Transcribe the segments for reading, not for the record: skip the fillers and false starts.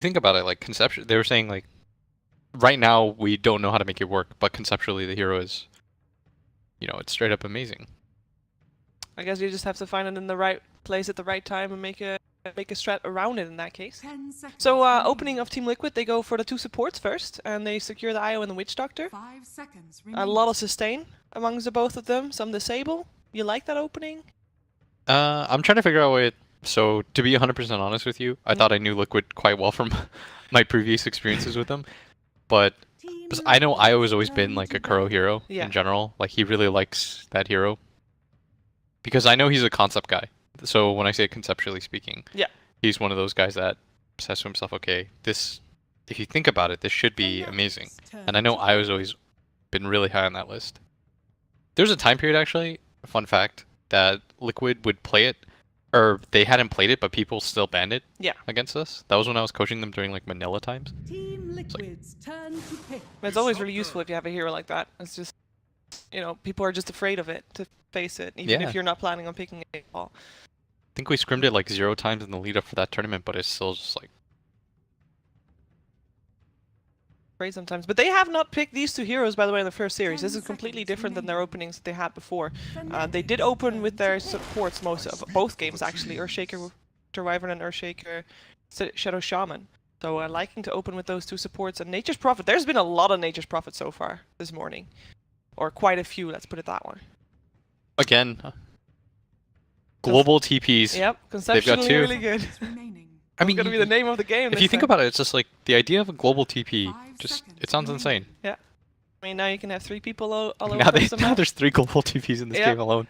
think about it, like conceptually, they were saying like right now we don't know how to make it work, but conceptually the hero is, it's straight up amazing. I guess you just have to find it in the right place at the right time and make a strat around it in that case. So opening of Team Liquid, they go for the 2 supports first, and they secure the IO and the Witch Doctor. 5 seconds A lot of sustain amongst the both of them. Some disable. You like that opening? I'm trying to figure out a way. So to be 100% honest with you, I thought I knew Liquid quite well from my previous experiences with them, but I know IO has always been like a Kuro hero in general. Like he really likes that hero because I know he's a concept guy. So when I say conceptually speaking, he's one of those guys that says to himself, okay, this, if you think about it, this should be amazing. And I know IO's always been really high on that list. There's a time period, actually, a fun fact, that Liquid would play it, or they hadn't played it, but people still banned it against us. That was when I was coaching them during like Manila times. Team Liquid's turn to pick. But it's always really useful if you have a hero like that. It's just, people are just afraid of it to face it, even if you're not planning on picking it at all. I think we scrimmed it like 0 times in the lead up for that tournament, but it's still just like afraid sometimes. But they have not picked these 2 heroes, by the way, in the first series. This is completely different than their openings that they had before. They did open with their supports most of both games, actually. Earthshaker, Wyvern, and Earthshaker, Shadow Shaman. So liking to open with those 2 supports. And Nature's Prophet. There's been a lot of Nature's Prophet so far this morning. Or quite a few, let's put it that way. Again, global TPs. Yep, conceptually really good. I mean, gonna be the name of the game. If you think about it, it's just like the idea of a global TP. It sounds insane. Yeah. I mean, now you can have 3 people all over now there's 3 global TPs in this game alone.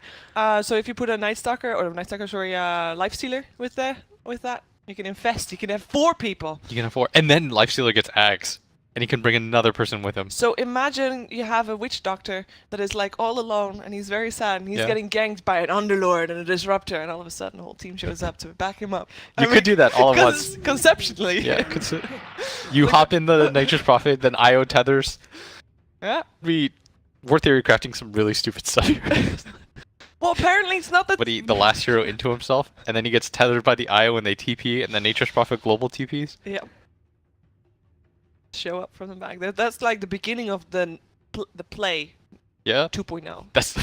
So if you put a Night Stalker Lifestealer with that, you can infest. You can have 4 people. You can have 4, and then Lifestealer gets Axe, and he can bring another person with him. So imagine you have a Witch Doctor that is like all alone, and he's very sad, and he's getting ganked by an Underlord and a Disruptor, and all of a sudden the whole team shows up to back him up. You could do that all at once. Conceptually. Yeah, you hop in the Nature's Prophet, then IO tethers. Yeah. We're theory crafting some really stupid stuff here. Well, apparently it's not that. But the last hero into himself, and then he gets tethered by the IO when they TP, and then Nature's Prophet global TPs. Yeah. Show up from the back. That's like the beginning of the play. Yeah. 2.0. That's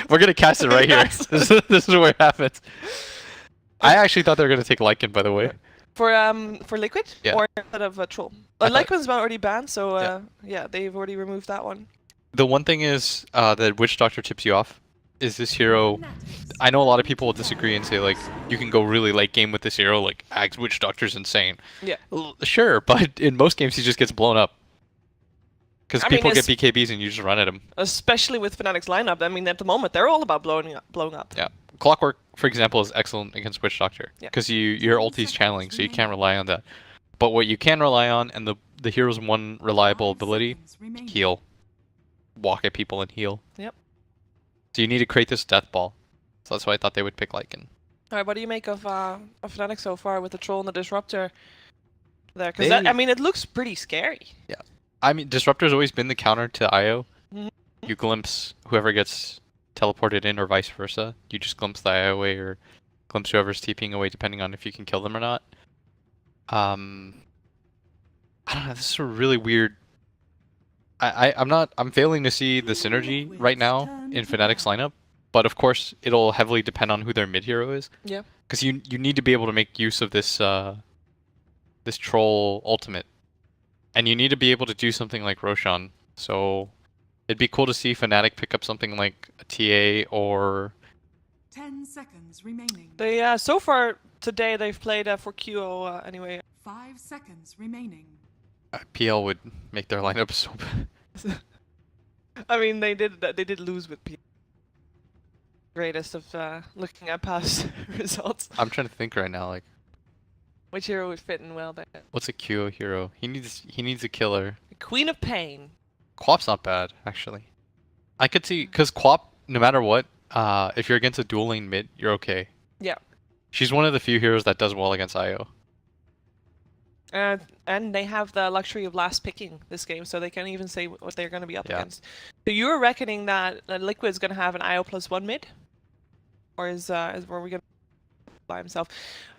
we're gonna cast it right here. This is where it happens. I actually thought they were gonna take Lycan, by the way. For Liquid? Yeah. Or instead of Troll? Lycan's already banned, so yeah, they've already removed that one. The one thing is that Witch Doctor tips you off. Is this hero? I know a lot of people will disagree and say like you can go really late game with this hero, like Axe Witch Doctor's insane. Yeah. Sure, but in most games he just gets blown up. Because people get BKBs and you just run at him. Especially with Fnatic's lineup. I mean, at the moment they're all about blowing up. Yeah. Clockwork, for example, is excellent against Witch Doctor. Because your ulti's channeling, so you can't rely on that. But what you can rely on, and the hero's one reliable ability, heal. Walk at people and heal. Yep. So you need to create this death ball. So that's why I thought they would pick Lycan. Alright, what do you make of Fnatic so far with the Troll and the Disruptor there? Because I mean, it looks pretty scary. Yeah. I mean, Disruptor's always been the counter to IO. You glimpse whoever gets teleported in or vice versa. You just glimpse the IO away or glimpse whoever's TPing away depending on if you can kill them or not. I don't know, this is a really weird... I'm failing to see the synergy right now in Fnatic's lineup, but of course it'll heavily depend on who their mid hero is. Yeah. Because you need to be able to make use of this this troll ultimate, and you need to be able to do something like Roshan. So it'd be cool to see Fnatic pick up something like a TA or. 10 seconds remaining. They so far today they've played for QO anyway. 5 seconds remaining. PL would make their lineup so bad. I mean, they did lose with PL. Greatest of looking at past results. I'm trying to think right now, like which hero would fit in well there. What's a QO hero? He needs a killer. Queen of Pain. Quap's not bad, actually. I could see, because Quap, no matter what, if you're against a dual lane mid, you're okay. Yeah. She's one of the few heroes that does well against IO. And they have the luxury of last picking this game, so they can even say what they're going to be up against. So you're reckoning that Liquid's going to have an IO +1 mid? Or is where we going to by himself?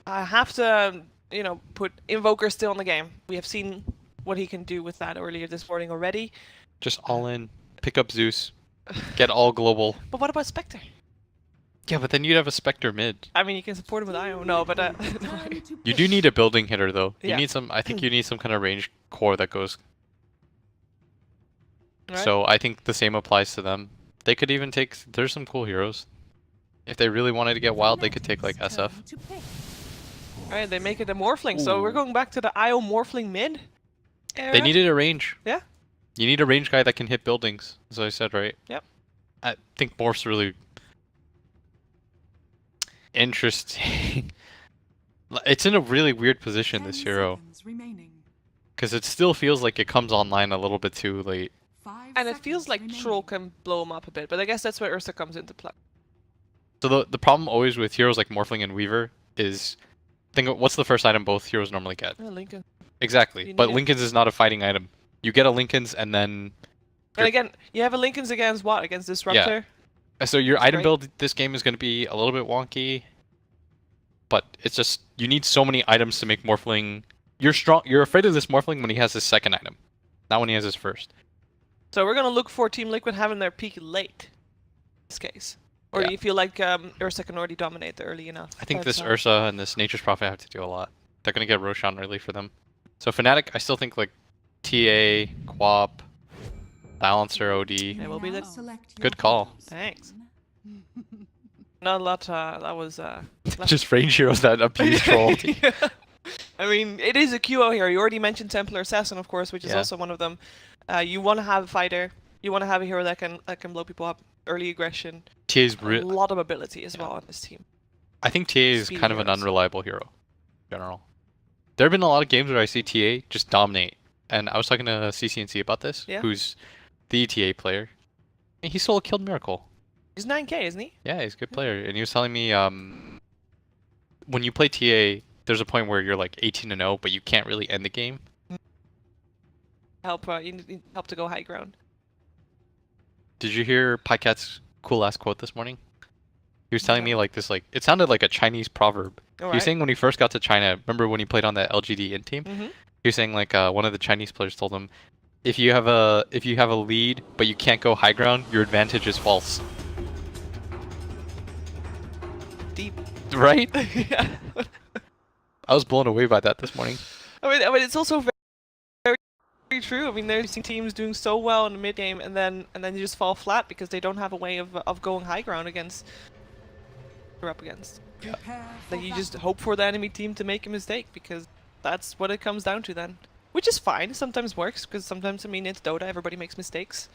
I have to, you know, put Invoker still in the game. We have seen what he can do with that earlier this morning already. Just all in, pick up Zeus, get all global. But what about Spectre? Yeah, but then you'd have a Spectre mid. I mean, you can support him with IO. No, but You do need a building hitter though. You Yeah. need some. I think you need some kind of range core that goes. Right. So I think the same applies to them. They could even take. There's some cool heroes. If they really wanted to get wild, they could take like SF. Alright, they make it a Morphling. So we're going back to the IO Morphling mid era. They needed a range. Yeah. You need a range guy that can hit buildings, as I said, right? Yep. I think Morph's really interesting. It's in a really weird position, this hero. Because it still feels like it comes online a little bit too late. And it feels like Troll can blow him up a bit, but I guess that's where Ursa comes into play. So the problem always with heroes like Morphling and Weaver is, think of, what's the first item both heroes normally get? Lincoln. Exactly, You but need it. Lincoln's is not a fighting item. You get a Lincoln's and then... And again, you have a Lincoln's against what? Against Disruptor? So your That's item great. build this game is going to be a little bit wonky. But it's just, you need so many items to make Morphling... You're afraid of this Morphling when he has his second item, not when he has his first. So we're going to look for Team Liquid having their peak late. In this case. Or Yeah. do you feel like Ursa can already dominate early enough? I think That's, this Ursa and this Nature's Prophet have to do a lot. They're going to get Roshan early for them. So Fnatic, I still think like TA, Quap, Balancer, OD. It will be the... Good call. Thanks. Not a lot, that was... Just range heroes that abuse troll. Yeah. I mean, it is a QO here. You already mentioned Templar Assassin, of course, which is Yeah. also one of them. You want to have a fighter. You want to have a hero that can blow people up. Early aggression. TA's A lot of ability as well on this team. I think TA is Speedy kind of an heroes. unreliable hero, in general. There have been a lot of games where I see TA just dominate. And I was talking to CCNC about this, Yeah. who's the TA player. And he solo killed Miracle. He's 9k, isn't he? Yeah, he's a good player. And he was telling me, when you play TA, there's a point where you're like 18-0, but you can't really end the game. Help, you need help to go high ground. Did you hear Pycat's cool ass quote this morning? He was telling me like this, like it sounded like a Chinese proverb. He was saying when he first got to China, remember when he played on the LGD in team? Mm-hmm. He was saying like one of the Chinese players told him, if you have a lead but you can't go high ground, your advantage is false. Deep. Right? Yeah. I was blown away by that this morning. I mean, it's also very, very true. I mean, there's teams doing so well in the mid game, and then you just fall flat because they don't have a way of going high ground against. You're up against. Like you just hope for the enemy team to make a mistake because that's what it comes down to then. Which is fine. Sometimes works because sometimes, I mean, it's Dota. Everybody makes mistakes.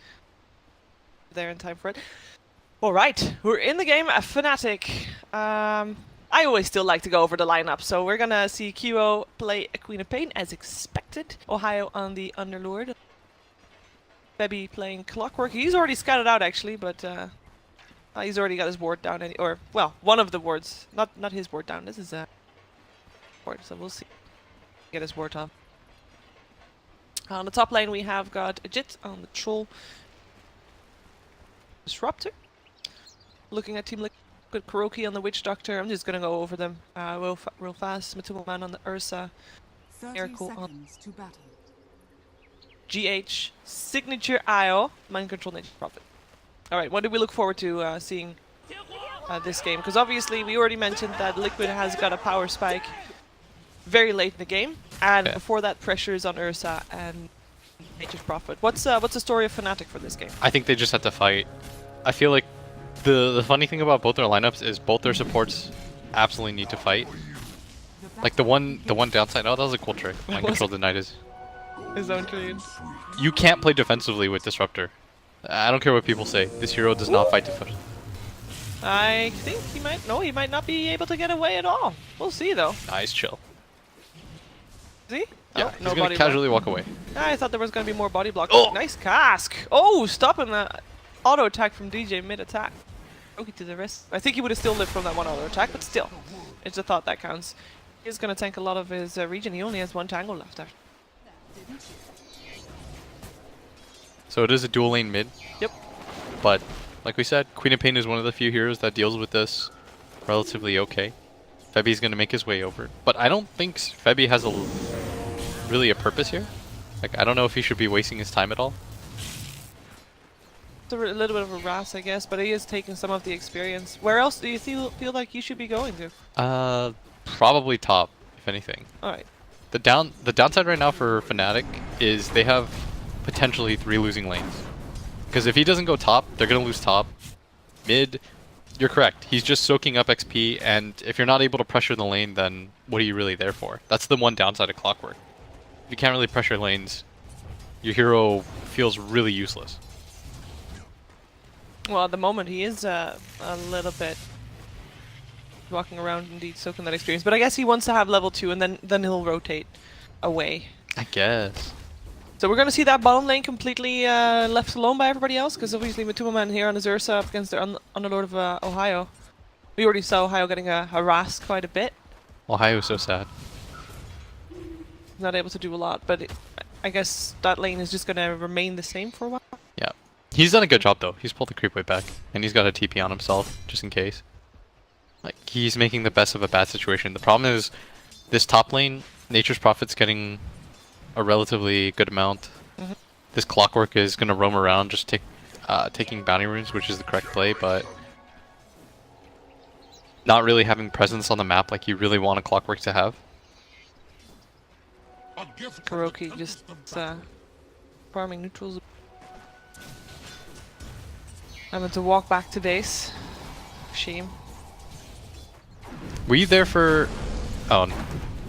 There in time for it. All right, we're in the game. A Fnatic. I always still like to go over the lineup, so we're gonna see QO play a Queen of Pain as expected. Ohio on the Underlord. Bebby playing Clockwork. He's already scouted out actually, but he's already got his ward down. Or well, one of the wards, not his ward down. This is a ward, so we'll see. Get his ward off. On the top lane we have got Ajit on the Troll. Disruptor. Looking at Team Liquid, Kuroki on the Witch Doctor. I'm just gonna go over them real fast. Matuma Man on the Ursa. 30 Miracle on seconds to battle. GH. Signature IO. Mind Control Nature Prophet. Alright, what do we look forward to seeing this game? Because obviously we already mentioned that Liquid has got a power spike very late in the game. And before that pressure is on Ursa and Nature's Prophet. What's the story of Fnatic for this game? I think they just had to fight. I feel like the funny thing about both their lineups is both their supports absolutely need to fight. Like the one downside. Oh, that was a cool trick. Mind Control denied his. His own trade. You can't play defensively with Disruptor. I don't care what people say. This hero does not fight defense. I think he might. No, he might not be able to get away at all. We'll see though. Nice chill. Is he? Yeah, Oh, he's no gonna body casually walk away. I thought there was gonna be more body block. Oh! Nice cask. Oh, stopping the auto attack from DJ mid attack. Okay, to the wrist. I think he would have still lived from that one auto attack, but still, it's a thought that counts. He's gonna tank a lot of his region. He only has one tango left after. So it is a dual lane mid. Yep. But like we said, Queen of Pain is one of the few heroes that deals with this relatively okay. Febby's gonna make his way over. But I don't think Febby has really a purpose here. Like, I don't know if he should be wasting his time at all. It's a little bit of a RAS, I guess, but he is taking some of the experience. Where else do you feel like you should be going to? Probably top, if anything. Alright. The downside right now for Fnatic is they have potentially 3 losing lanes. Because if he doesn't go top, they're gonna lose top. Mid, you're correct. He's just soaking up XP, and if you're not able to pressure the lane, then what are you really there for? That's the one downside of Clockwork. If you can't really pressure lanes, your hero feels really useless. Well, at the moment he is a little bit walking around, indeed soaking that experience. But I guess he wants to have level 2, and then he'll rotate away. I guess. So we're going to see that bottom lane completely left alone by everybody else, because obviously Matuma Man here on his Ursa up against the Underlord of Ohio. We already saw Ohio getting harassed quite a bit. Ohio's so sad. Not able to do a lot, but I guess that lane is just going to remain the same for a while. Yeah. He's done a good job though. He's pulled the creep way back, and he's got a TP on himself, just in case. Like, he's making the best of a bad situation. The problem is, this top lane, Nature's Prophet's getting a relatively good amount. Mm-hmm. This Clockwork is going to roam around, just taking bounty runes, which is the correct play, but not really having presence on the map like you really want a Clockwork to have. Kuroki just farming neutrals. Having to walk back to base. Shame. Were you there for... Oh,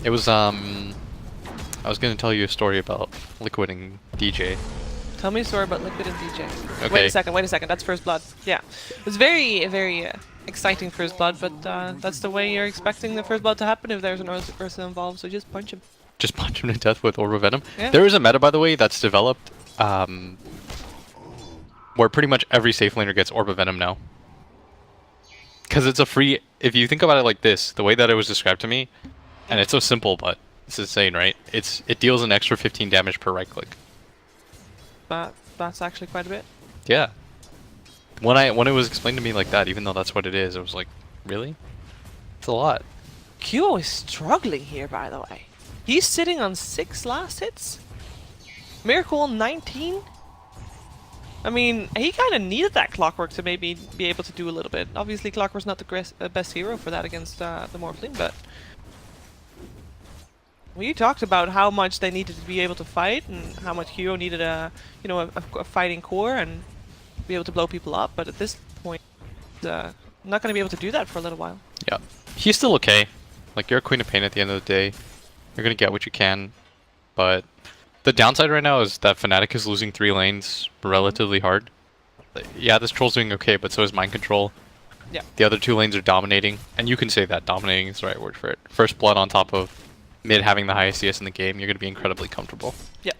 it was, I was going to tell you a story about Liquid and DJ. Tell me a story about Liquid and DJ. Okay. Wait a second, that's First Blood. Yeah. It was very, very exciting First Blood, but that's the way you're expecting the First Blood to happen if there's an Ursa involved, so just punch him. Just punch him to death with Orb of Venom. Yeah. There is a meta, by the way, that's developed, where pretty much every safe laner gets Orb of Venom now. Because it's a free... If you think about it like this, the way that it was described to me, and it's so simple, but it's insane, right? It deals an extra 15 damage per right click. That's actually quite a bit. Yeah. When it was explained to me like that, even though that's what it is, it was like, really? It's a lot. Q is struggling here, by the way. He's sitting on 6 last hits. Miracle 19. I mean, he kind of needed that Clockwork to maybe be able to do a little bit. Obviously, Clockwork's not the best hero for that against the Morphling, but we talked about how much they needed to be able to fight and how much Hero needed a fighting core and be able to blow people up. But at this point, not going to be able to do that for a little while. Yeah, he's still okay. Like, you're a Queen of Pain at the end of the day. You're gonna get what you can, but the downside right now is that Fnatic is losing 3 lanes relatively hard. Yeah, this troll's doing okay, but so is Mind Control. Yeah. The other 2 lanes are dominating, and you can say that dominating is the right word for it. First Blood on top of mid having the highest CS in the game, you're gonna be incredibly comfortable. Yeah.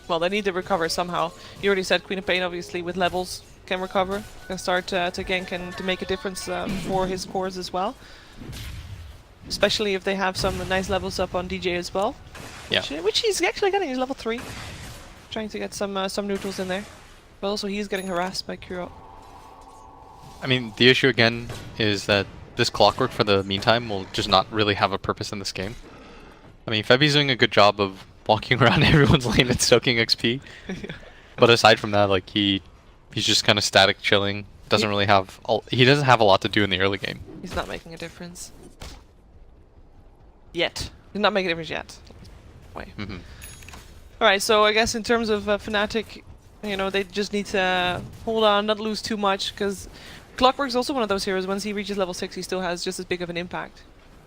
Well, they need to recover somehow. You already said Queen of Pain, obviously, with levels can recover, can start to gank and to make a difference for his cores as well. Especially if they have some nice levels up on DJ as well. Yeah. Which he's actually getting. He's level 3. Trying to get some neutrals in there. But also he's getting harassed by Kuro. I mean, the issue again is that this Clockwork for the meantime will just not really have a purpose in this game. I mean, Febby's doing a good job of walking around everyone's lane and soaking XP. Yeah. But aside from that, like, he's just kind of static chilling. Doesn't really have... He doesn't have a lot to do in the early game. He's not making a difference. Yet. He's not making a difference yet. Wait. Mm-hmm. Alright, so I guess in terms of Fnatic, you know, they just need to hold on, not lose too much, because Clockwork's also one of those heroes, once he reaches level 6, he still has just as big of an impact.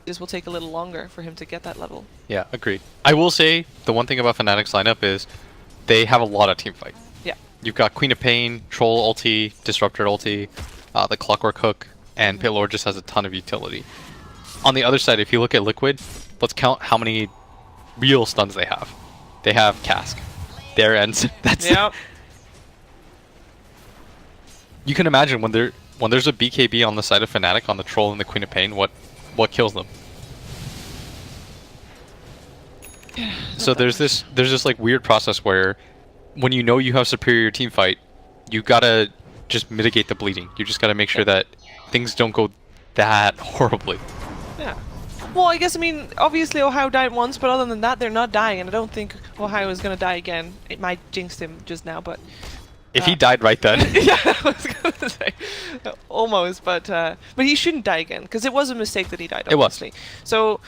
It just will take a little longer for him to get that level. Yeah, agreed. I will say, the one thing about Fnatic's lineup is they have a lot of teamfight. Yeah. You've got Queen of Pain, Troll ulti, Disruptor ulti, the Clockwork hook, and Pit Lord just has a ton of utility. On the other side, if you look at Liquid, let's count how many real stuns they have. They have Cask. Their ends. That's Yep. You can imagine when there's a BKB on the side of Fnatic on the Troll and the Queen of Pain, what kills them. So there's this like weird process where when you know you have superior team fight, you gotta just mitigate the bleeding. You just gotta make sure that things don't go that horribly. Yeah. Well, I guess, I mean, obviously Ohio died once, but other than that, they're not dying, and I don't think Ohio is going to die again. It might jinx him just now, but... If he died right then. yeah, I was going to say. Almost, but he shouldn't die again, because it was a mistake that he died, obviously. It was. So,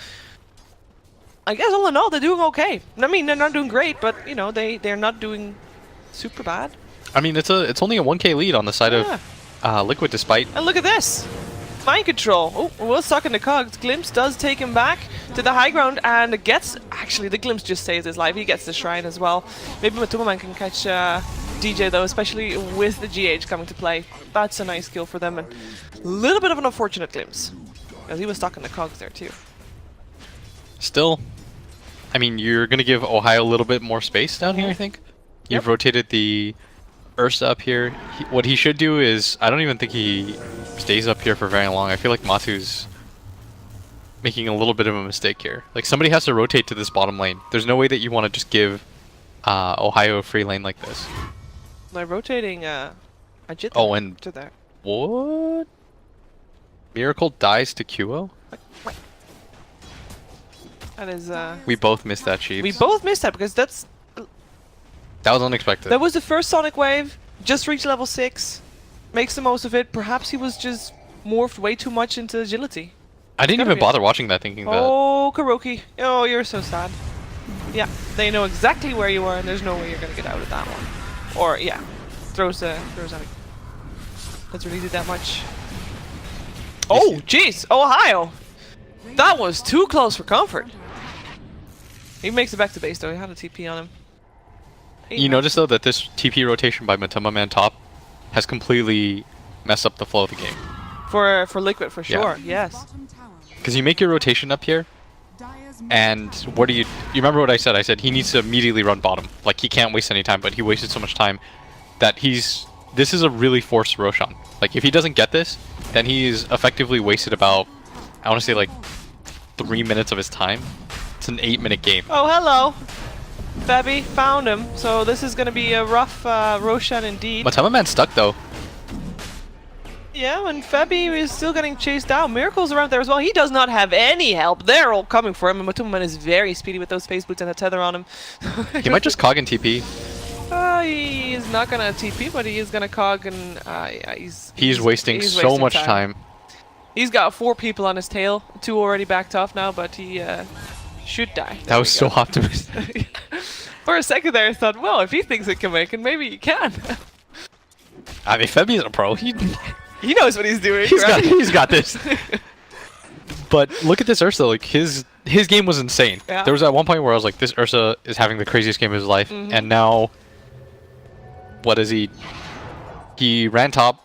I guess all in all, they're doing okay. I mean, they're not doing great, but, you know, they're not doing super bad. I mean, it's only a 1k lead on the side of Liquid, despite... And look at this! Mind control! Oh, we're stuck in the cogs. Glimpse does take him back to the high ground and gets... Actually, the Glimpse just saves his life. He gets the Shrine as well. Maybe Matumaman can catch DJ though, especially with the GH coming to play. That's a nice kill for them, and a little bit of an unfortunate Glimpse. Because he was stuck in the cogs there too. Still, I mean, you're going to give Ohio a little bit more space down here, I think. You've rotated the Ursa up here. What he should do is, I don't even think he stays up here for very long. I feel like Matu's making a little bit of a mistake here. Like, somebody has to rotate to this bottom lane. There's no way that you want to just give Ohio a free lane like this. They're rotating a Jit and to there. what? Miracle dies to QO? That is We both missed that, Chiefs. we both missed that because that That was unexpected. was the first Sonic Wave. Just reached level 6. Makes the most of it. Perhaps he was just morphed way too much into agility. I didn't gotta even be- bother watching that, thinking that. Oh, Kuroki. Oh, you're so sad. Yeah, they know exactly where you are, and there's no way you're gonna get out of that one. Or yeah, throws out. Doesn't really do that much. Oh, jeez, Ohio. That was too close for comfort. He makes it back to base though. He had a TP on him. You notice though that this TP rotation by Matuma Man top has completely messed up the flow of the game. For Liquid for Yeah. sure. Yes. Bottom tower. Because you make your rotation up here, Dire's and what do you remember what I said? I said he needs to immediately run bottom. Like, he can't waste any time, but he wasted so much time that this is a really forced Roshan. Like, if he doesn't get this, then he's effectively wasted about, I want to say, like 3 minutes of his time. It's an 8-minute game. Oh, hello. Febby found him. So this is gonna be a rough Roshan indeed. Matuma Man's stuck though. Yeah, and Febby is still getting chased down. Miracle's around there as well. He does not have any help. They're all coming for him, and Matumaman is very speedy with those phase boots and a tether on him. He might just cog and TP. He is not gonna TP, but he is gonna cog, and yeah, He's wasting so much time. He's got 4 people on his tail. 2 already backed off now, but he should die. That was so optimistic. For a second there, I thought, well, if he thinks it can make it, maybe he can. I mean, Febby's a pro. He knows what he's doing. He's right? he's got this. But look at this Ursa. Like, his game was insane. Yeah. There was at one point where I was like, this Ursa is having the craziest game of his life. And now, what is he? He ran top.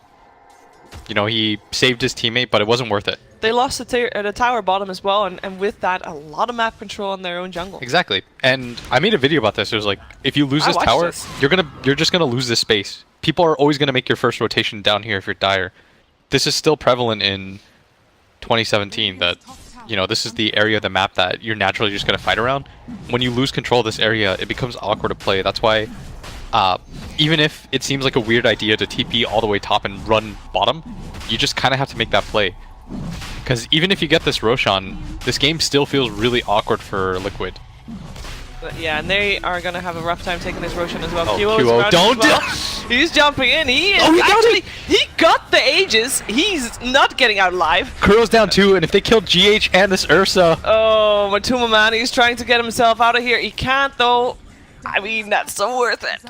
You know, he saved his teammate, but it wasn't worth it. They lost the tower bottom as well, and with that, a lot of map control on their own jungle. Exactly. And I made a video about this. It was like, if you lose I this watched tower, this. you're just gonna lose this space. People are always gonna make your first rotation down here if you're dire. This is still prevalent in 2017 that, you know, this is the area of the map that you're naturally just gonna fight around. When you lose control of this area, it becomes awkward to play. That's why, even if it seems like a weird idea to TP all the way top and run bottom, you just kind of have to make that play. Because even if you get this Roshan, this game still feels really awkward for Liquid. But yeah, and they are gonna have a rough time taking this Roshan as well. Oh, QO is QO, around don't as well. He's jumping in. He is he got actually he got the Aegis. He's not getting out alive. Kuro's down 2, and if they kill GH and this Ursa... Oh, Matumaman, he's trying to get himself out of here. He can't though. I mean, that's so worth it.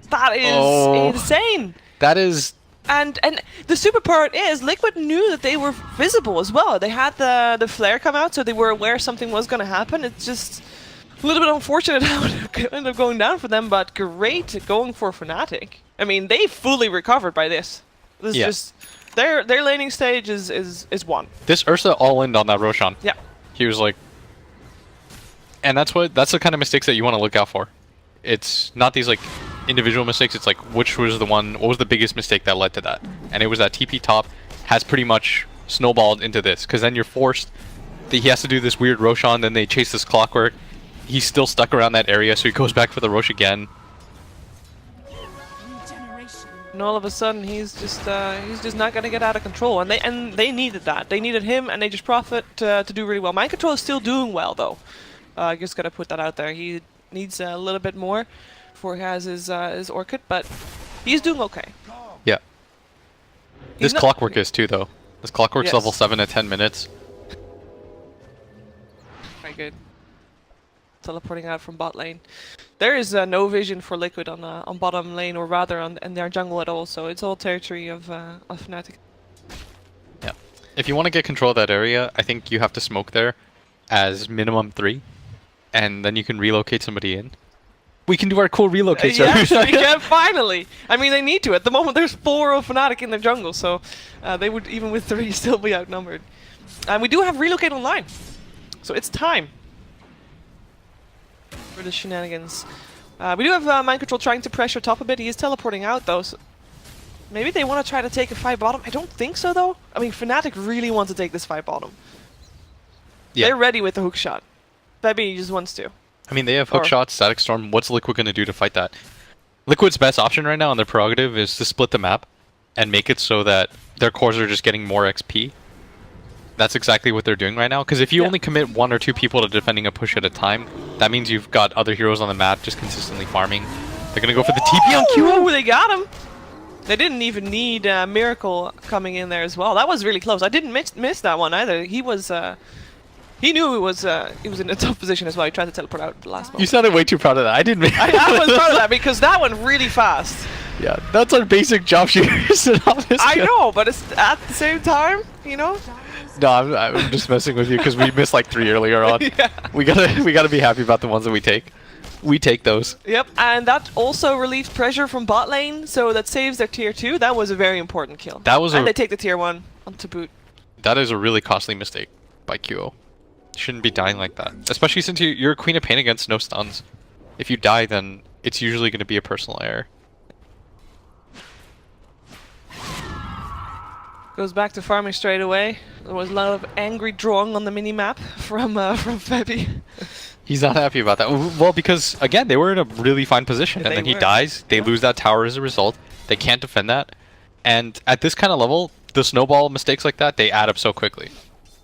That is insane. That is... And the super part is Liquid knew that they were visible as well. They had the flare come out, so they were aware something was going to happen. It's just a little bit unfortunate how it ended up going down for them, but great going for Fnatic. I mean, they fully recovered by this. This is just their laning stage is won. This Ursa all-in on that Roshan. Yeah. He was like... And that's the kind of mistakes that you want to look out for. It's not these, like, individual mistakes. It's like, what was the biggest mistake that led to that? And it was that TP top has pretty much snowballed into this, because then you're forced that he has to do this weird Roshan, then they chase this clockwork. He's still stuck around that area, so he goes back for the Rosh again. And all of a sudden, he's just not gonna get out of control. And they needed that. They needed him, and they just profit to do really well. Mind Control is still doing well though. I just gotta put that out there. He needs a little bit more before he has his Orchid, but he's doing okay. Yeah. This Clockwork is too, though. This Clockwork's Yes. level 7 at 10 minutes. Very good. Teleporting out from bot lane. There is no vision for Liquid on bottom lane, or rather in their jungle at all. So it's all territory of Fnatic. Yeah. If you want to get control of that area, I think you have to smoke there as minimum 3, and then you can relocate somebody in. We can do our cool relocate Yes, service. we can finally. I mean, they need to. At the moment, there's 4 of Fnatic in their jungle, so they would, even with 3, still be outnumbered. And we do have relocate online, so it's time for the shenanigans. We do have Mind Control trying to pressure top a bit. He is teleporting out though, so maybe they want to try to take a 5 bottom. I don't think so though. I mean, Fnatic really want to take this 5 bottom. Yeah. They're ready with the hook shot. Baby just wants to. I mean, they have hook Or- shots, static storm. What's Liquid going to do to fight that? Liquid's best option right now on their prerogative is to split the map and make it so that their cores are just getting more XP. That's exactly what they're doing right now. Because if you Yeah. only commit 1 or 2 people to defending a push at a time, that means you've got other heroes on the map just consistently farming. They're going to go for the TP on Ooh, QO. they got him! They didn't even need Miracle coming in there as well. That was really close. I didn't miss that one either. He was... he knew he was in a tough position as well. He tried to teleport out at the last You moment. sounded way too proud of that. I didn't make I was proud of that because that went really fast. Yeah, that's our basic job shooters. I know, but it's at the same time, you know? No, I'm just messing with you because we missed like 3 earlier on. Yeah. We gotta be happy about the ones that we take. We take those. Yep, and that also relieves pressure from bot lane, so that saves their tier 2. That was a very important kill. That was and a- they take the tier 1 on to boot. That is a really costly mistake by QO. You shouldn't be dying like that, especially since you're Queen of Pain against no stuns. If you die, then it's usually going to be a personal error. Goes back to farming straight away. There was a lot of angry drawing on the mini-map from Febby. He's not happy about that. Well, because again, they were in a really fine position, Yeah, and they then he were. dies. They Yeah. lose that tower as a result. They can't defend that, and at this kind of level, the snowball mistakes like that, they add up so quickly.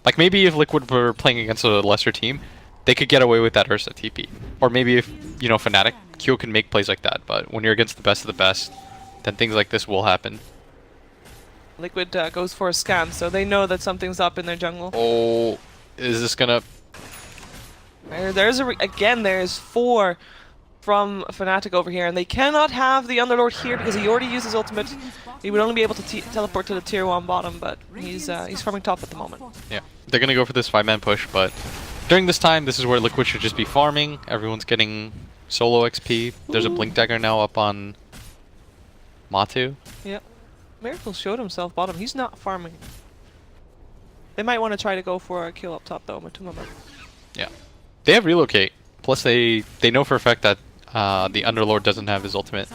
Like maybe if Liquid were playing against a lesser team, they could get away with that Ursa TP. Or maybe if, you know, Fnatic, Q can make plays like that, but when you're against the best of the best, then things like this will happen. Liquid goes for a scan, so they know that something's up in their jungle. Oh, is this gonna... There's again, there's 4 from Fnatic over here, and they cannot have the Underlord here because he already used his ultimate. He would only be able to teleport to the tier 1 bottom, but he's farming top at the moment. Yeah, they're gonna go for this 5-man push, but during this time, this is where Liquid should just be farming. Everyone's getting solo XP. There's a Blink Dagger now up on Matu. Yep. Miracle showed himself bottom. He's not farming. They might want to try to go for a kill up top though, Matuma. Yeah. They have relocate. Plus they know for a fact that the Underlord doesn't have his ultimate.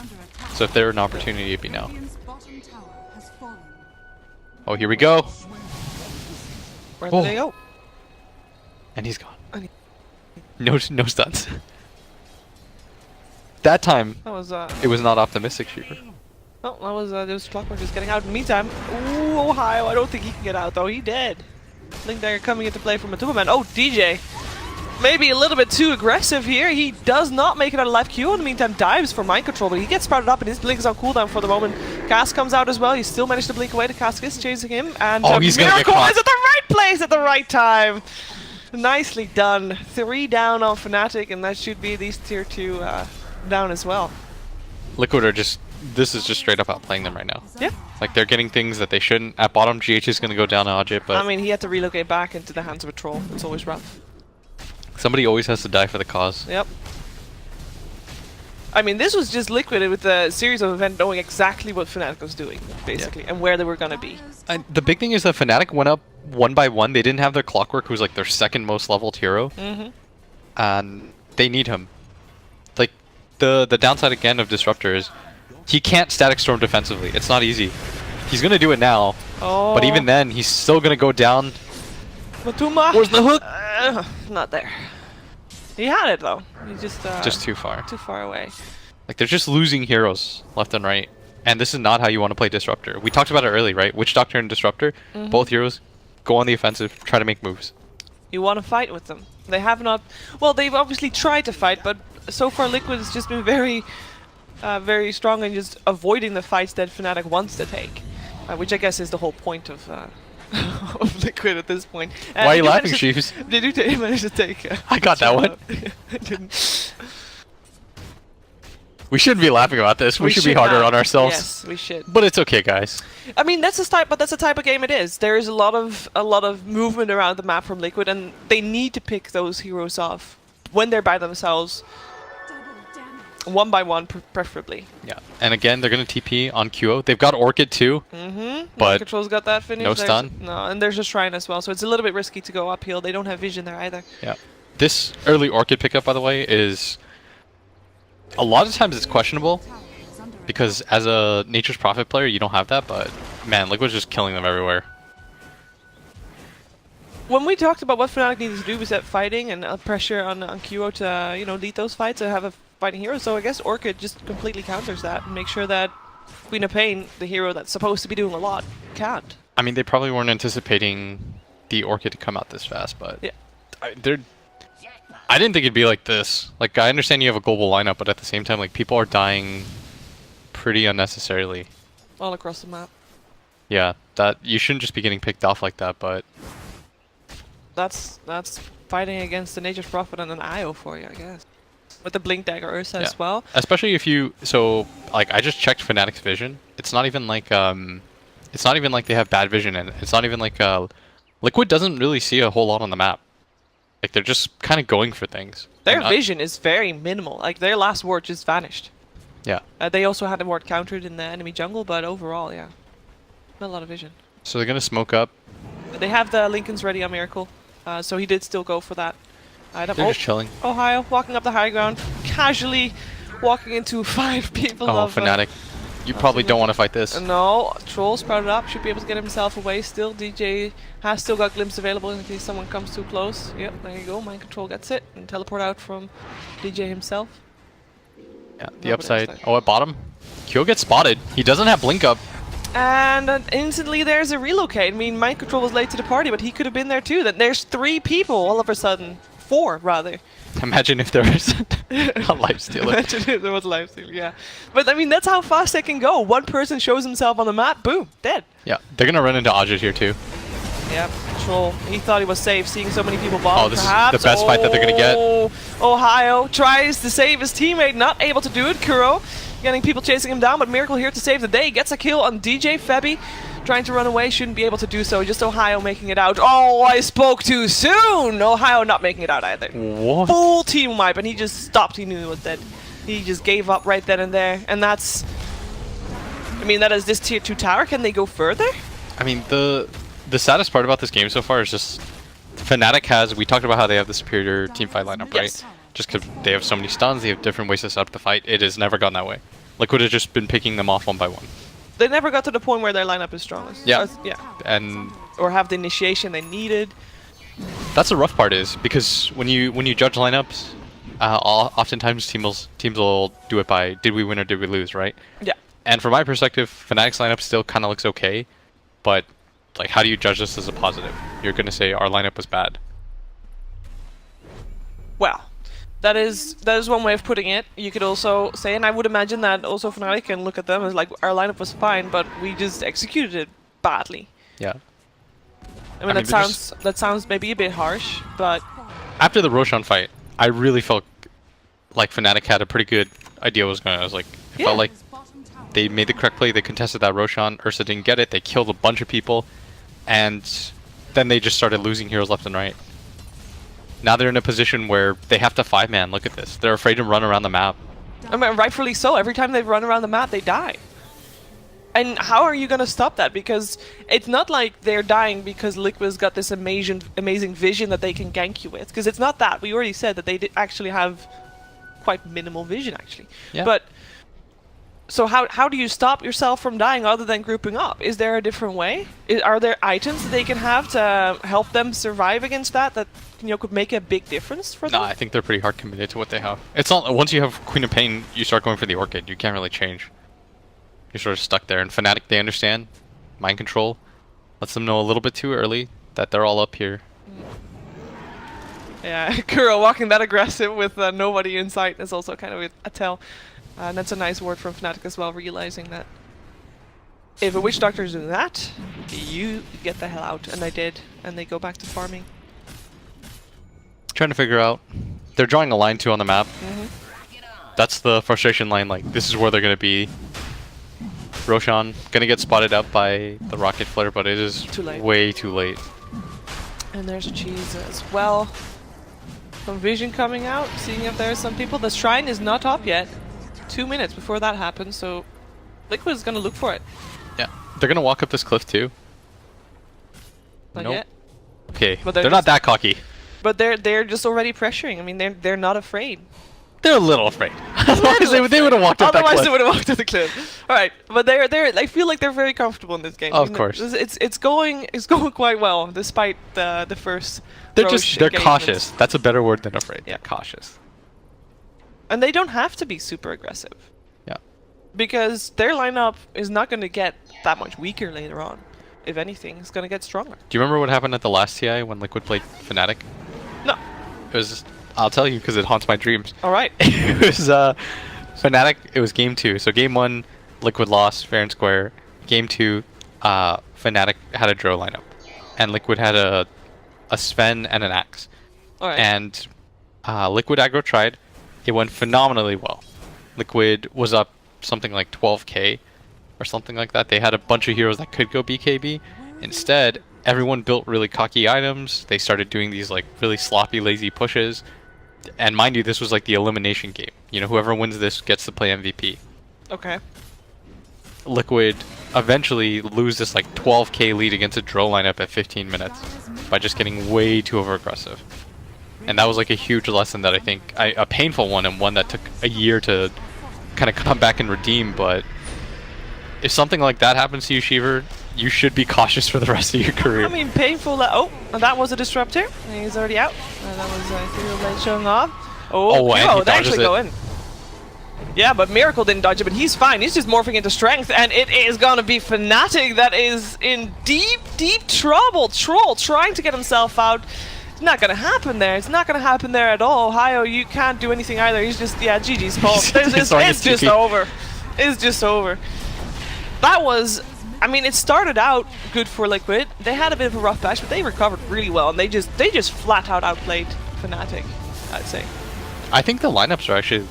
So if there's an opportunity, it'd be now. Bottom tower has fallen. Oh, here we go. Where Oh. did they go? And he's gone. And he- No stuns. That time, That was it was not optimistic, Sheeper. oh, that was there's Clockwork just getting out. In the meantime, ooh, Ohio. I don't think he can get out though. He dead. Blink Dagger coming into play from Matuma Man. Oh, DJ. Maybe a little bit too aggressive here. He does not make it out of life. Q in the meantime dives for mind control, but he gets sprouted up and his blink is on cooldown for the moment. Cask comes out as well. He still managed to blink away. The Cask is chasing him, and Oh, he's gonna get Miracle caught. is at the right place at the right time. Nicely done. 3 down on Fnatic, and that should be these tier 2 down as well. Liquid are just... This is just straight up outplaying them right now. Yeah. Like, they're getting things that they shouldn't. At bottom, GH is going to go down Ajit, but I mean, he had to relocate back into the hands of a troll. It's always rough. somebody always has to die for the cause. Yep. I mean, this was just Liquid with a series of events knowing exactly what Fnatic was doing, basically, and where they were going to be. And the big thing is that Fnatic went up 1 by 1. They didn't have their Clockwork, who's like their second most leveled hero. Mm-hmm. And they need him. Like, the downside again of Disruptor is he can't static storm defensively. It's not easy. He's gonna do it now, Oh. but even then, he's still gonna go down. Matuma! Where's the hook? Not there. He had it, though. He's just Just too far. too far away. Like, they're just losing heroes left and right. And this is not how you want to play Disruptor. We talked about it early, right? Witch Doctor and Disruptor, both heroes go on the offensive, try to make moves. You want to fight with them. They have not... Well, they've obviously tried to fight, but so far Liquid has just been very, very strong in just avoiding the fights that Fnatic wants to take. Which I guess is the whole point of, of Liquid at this point. Why are you laughing, manage Sheeves? Did you manage to take... I got that one. I didn't. We shouldn't be laughing about this. We should be harder not. on ourselves. Yes, we should. But it's okay, guys. I mean, that's the type of game it is. There is a lot of movement around the map from Liquid, and they need to pick those heroes off when they're by themselves, one by one, preferably. Yeah, and again, they're gonna TP on QO. They've got Orchid too. But Control's got that finish. no There's- stun. No, and there's a Shrine as well, so it's a little bit risky to go uphill. They don't have vision there either. Yeah, this early Orchid pickup, by the way, is a lot of times it's questionable because as a Nature's Prophet player, you don't have that. But man, Liquid's just killing them everywhere. When we talked about what Fnatic needed to do was that fighting and pressure on QO to lead those fights and have a fighting hero. So I guess Orchid just completely counters that and make sure that Queen of Pain, the hero that's supposed to be doing a lot, can't. I mean, they probably weren't anticipating the Orchid to come out this fast, but Yeah. I didn't think it'd be like this. Like, I understand you have a global lineup, but at the same time, like, people are dying pretty unnecessarily. All across the map. Yeah, that you shouldn't just be getting picked off like that, but That's fighting against the Nature's Prophet and an IO for you, I guess. With the Blink Dagger Ursa as well. especially if you like I just checked Fnatic's vision. It's not even like they have bad vision, and it's not even like Liquid doesn't really see a whole lot on the map. Like, they're just kind of going for things. Their vision is very minimal. Like, their last ward just vanished. Yeah. They also had the ward countered in the enemy jungle, but overall, yeah. Not a lot of vision. So they're gonna smoke up. They have the Lincolns ready on Miracle, so he did still go for that item. They're just chilling. Ohio walking up the high ground, casually walking into 5 people. Oh, Fnatic. You probably don't want to fight this. No, Troll sprouted up, should be able to get himself away still. DJ has still got Glimpse available in case someone comes too close. Yep, there you go, Mind Control gets it, and teleport out from DJ himself. Yeah, the upside. Oh, at bottom. Kyo gets spotted. He doesn't have blink up. And instantly there's a relocate. I mean, Mind Control was late to the party, but he could have been there too. Then there's 3 people all of a sudden. 4, rather. Imagine if there was a lifestealer. Imagine if there was a lifestealer, yeah. But I mean, that's how fast they can go. One person shows himself on the map, boom, dead. Yeah, they're gonna run into Ajit here too. Yep, Troll. He thought he was safe, seeing so many people bottom. Oh, this perhaps. is the best fight that they're gonna get. Ohio tries to save his teammate, not able to do it. Kuro getting people chasing him down, but Miracle here to save the day. Gets a kill on DJ Febby. Trying to run away, shouldn't be able to do so. Just Ohio making it out. Oh, I spoke too soon! Ohio not making it out either. What? Full team wipe, and he just stopped. He knew he was dead. He just gave up right then and there. And that's... I mean, that is this tier 2 tower. Can they go further? I mean, the saddest part about this game so far is just Fnatic has... We talked about how they have the superior teamfight lineup, Yes. right? Just because they have so many stuns, they have different ways to set up the fight. It has never gone that way. Liquid has just been picking them off one by one. They never got to the point where their lineup is strongest. Yeah. Yeah. And Or have the initiation they needed. that's the rough part is because when you judge lineups, oftentimes teams will do it by did we win or did we lose, right? Yeah. And from my perspective, Fnatic's lineup still kind of looks okay, but like, how do you judge this as a positive? You're gonna say our lineup was bad. Well, that is one way of putting it. You could also say, and I would imagine that also Fnatic can look at them as like, our lineup was fine, but we just executed it badly. Yeah. I mean, I mean, that sounds maybe a bit harsh, but After the Roshan fight, I really felt like Fnatic had a pretty good idea what was going on. I was like, it felt like they made the correct play. They contested that Roshan. Ursa didn't get it. They killed a bunch of people, and then they just started losing heroes left and right. Now they're in a position where they have to 5-man. Look at this. They're afraid to run around the map. I mean, rightfully so. Every time they run around the map, they die. And how are you going to stop that? Because it's not like they're dying because Liquid's got this amazing vision that they can gank you with. Because it's not that. We already said that they actually have quite minimal vision, actually. Yeah. But so how do you stop yourself from dying other than grouping up? Is there a different way? Are there items that they can have to help them survive against that could make a big difference for them? Nah, I think they're pretty hard committed to what they have. It's not once you have Queen of Pain, you start going for the Orchid. You can't really change. you're sort of stuck there. And Fnatic, they understand. Mind control lets them know a little bit too early that they're all up here. Yeah, Kuro walking that aggressive with nobody in sight is also kind of a tell. And that's a nice word from Fnatic as well, realizing that if a Witch Doctor is doing that, you get the hell out. And they did, and they go back to farming. Trying to figure out. They're drawing a line too on the map. Mm-hmm. That's the frustration line, like, this is where they're going to be. Roshan going to get spotted up by the rocket flare, but it is Too late. way too late. And there's a cheese as well. Some vision coming out, seeing if there's some people. The shrine is not up yet. 2 minutes before that happens, so Liquid is going to look for it. Yeah, they're going to walk up this cliff too. Not Nope. yet. Okay, But they're they're not just- that cocky. But they're just already pressuring. I mean, they're not afraid. They're a little afraid. Otherwise, they would have walked up that Otherwise, cliff. they would have walked up the cliff. All right, but they're I feel like they're very comfortable in this game. Of I mean, course. it's going quite well despite the first. They're Roche they're engagements. cautious. That's a better word than afraid. Yeah. They're cautious. And they don't have to be super aggressive Yeah. because their lineup is not going to get that much weaker later on. If anything, it's going to get stronger. Do you remember what happened at the last TI when Liquid played Fnatic? No. It was, I'll tell you because it haunts my dreams. All right. It was Fnatic. It was game 2. So game 1, Liquid lost fair and square. Game 2, Fnatic had a draw lineup, and Liquid had a Sven and an Axe. All right. And Liquid aggro tried. It went phenomenally well. Liquid was up something like 12k or something like that. They had a bunch of heroes that could go BKB. Instead, everyone built really cocky items. They started doing these like really sloppy, lazy pushes. And mind you, this was like the elimination game. You know, whoever wins this gets to play MVP. Okay. Liquid eventually lose this like 12k lead against a draw lineup at 15 minutes by just getting way too over aggressive. And that was like a huge lesson that I think, a painful one and one that took a year to kind of come back and redeem. But if something like that happens to you, Shiver, you should be cautious for the rest of your career. I mean, painful. Oh, and that was a disruptor. He's already out. That was Ethereal Blade showing off. Oh, and he they dodges actually it. go in. Yeah, but Miracle didn't dodge it, but he's fine. He's just morphing into strength, and it is gonna be Fnatic that is in deep, deep trouble. Troll trying to get himself out. It's not gonna happen there. It's not gonna happen there at all. Ohio, you can't do anything either. He's just, yeah, GG's called. It's just over. It's just over. That was, I mean, it started out good for Liquid. They had a bit of a rough patch, but they recovered really well, and they just flat out outplayed Fnatic, I'd say. I think the lineups are actually,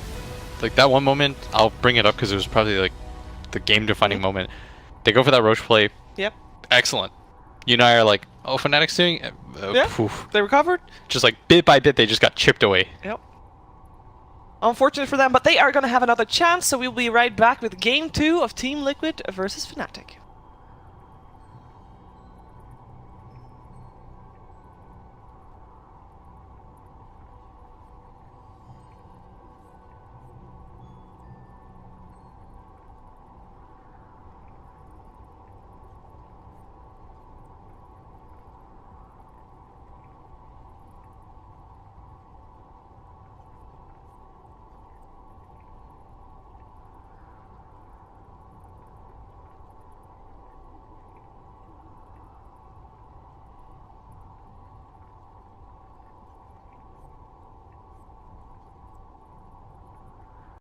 like that one moment, I'll bring it up because it was probably like the game-defining moment. They go for that Roche play. Yep. Excellent. You and I are like, oh, Fnatic's doing Yeah. poof. They recovered. Just like bit by bit, they just got chipped away. Yep. Unfortunate for them, but they are going to have another chance, so we'll be right back with Game 2 of Team Liquid versus Fnatic.